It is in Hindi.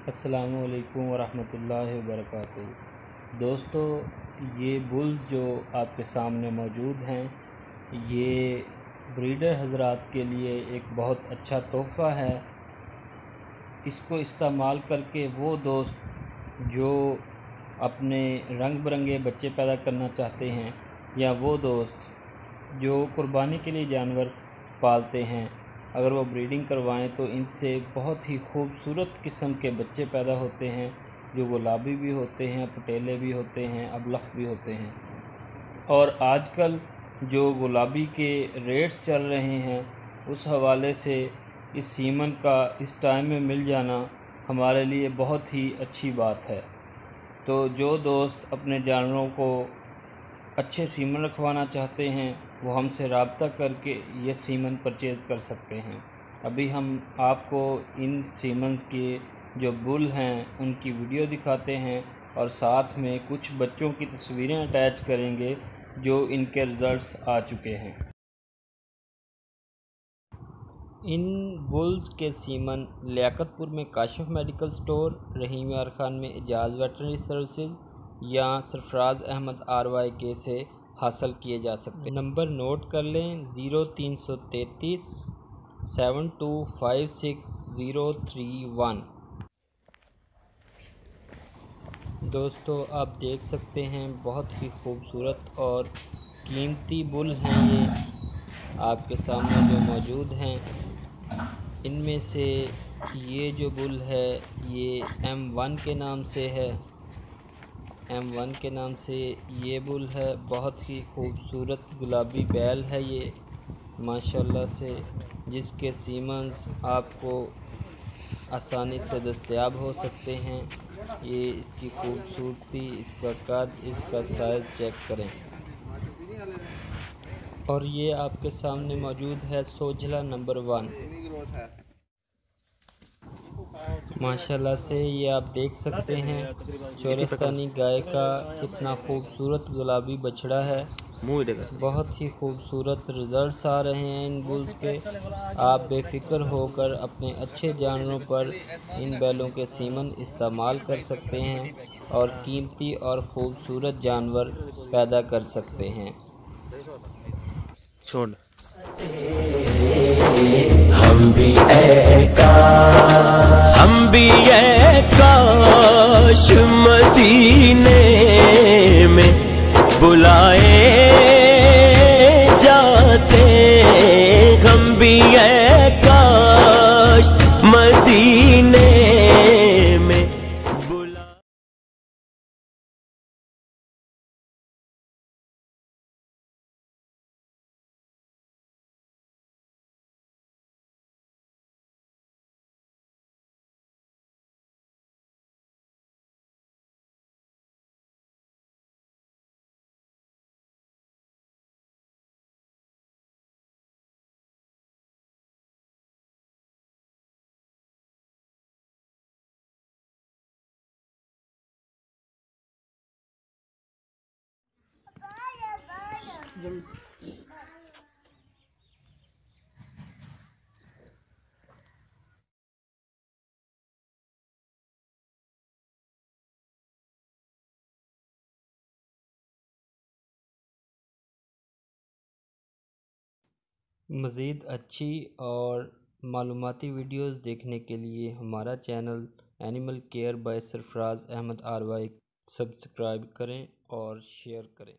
अस्सलामुअलैकुम वरहमतुल्लाहि वबरकातुहू। दोस्तों, ये बुल्स जो आपके सामने मौजूद हैं, ये ब्रीडर हज़रात के लिए एक बहुत अच्छा तोहफ़ा है। इसको इस्तेमाल करके वो दोस्त जो अपने रंग बिरंगे बच्चे पैदा करना चाहते हैं, या वो दोस्त जो कुर्बानी के लिए जानवर पालते हैं, अगर वो ब्रीडिंग करवाएं तो इनसे बहुत ही खूबसूरत किस्म के बच्चे पैदा होते हैं, जो गुलाबी भी होते हैं, पटेले भी होते हैं, अबलख भी होते हैं। और आजकल जो गुलाबी के रेट्स चल रहे हैं, उस हवाले से इस सीमन का इस टाइम में मिल जाना हमारे लिए बहुत ही अच्छी बात है। तो जो दोस्त अपने जानवरों को अच्छे सीमन रखवाना चाहते हैं, वो हमसे रब्ता करके ये सीमन परचेज़ कर सकते हैं। अभी हम आपको इन सीमन के जो बुल हैं उनकी वीडियो दिखाते हैं, और साथ में कुछ बच्चों की तस्वीरें अटैच करेंगे जो इनके रिज़ल्ट्स आ चुके हैं। इन बुल्स के सीमन लियाकतपुर में काशिफ मेडिकल स्टोर, रहीम यार खान में एजाज़ वेटरनरी सर्विसेज या सरफराज अहमद RYK से हासिल किए जा सकते हैं। नंबर नोट कर लें: 0333 7256031। दोस्तों, आप देख सकते हैं बहुत ही खूबसूरत और कीमती बुल हैं ये आपके सामने जो मौजूद हैं। इनमें से ये जो बुल है ये M1 के नाम से है। M1 के नाम से ये बुल है। बहुत ही खूबसूरत गुलाबी बैल है ये माशाल्लाह से, जिसके सीमन्स आपको आसानी से दस्तयाब हो सकते हैं। ये इसकी खूबसूरती, इसका कद, इसका साइज़ चेक करें। और ये आपके सामने मौजूद है सोझला नंबर 1। माशाल्लाह से ये आप देख सकते हैं चोरस्तानी गाय का कितना खूबसूरत गुलाबी बछड़ा है। बहुत ही खूबसूरत रिज़ल्ट्स आ रहे हैं इन बुल्स के। आप बेफिक्र होकर अपने अच्छे जानवरों पर इन बैलों के सीमन इस्तेमाल कर सकते हैं और कीमती और ख़ूबसूरत जानवर पैदा कर सकते हैं। छोड़ हम भी काश मदीने में बुलाए जाते, हम भी काश मदीने में बुला। मज़ीद अच्छी और मालूमाती वीडियोज़ देखने के लिए हमारा channel animal care by Sarfaraz Ahmed RY subscribe करें और शेयर करें।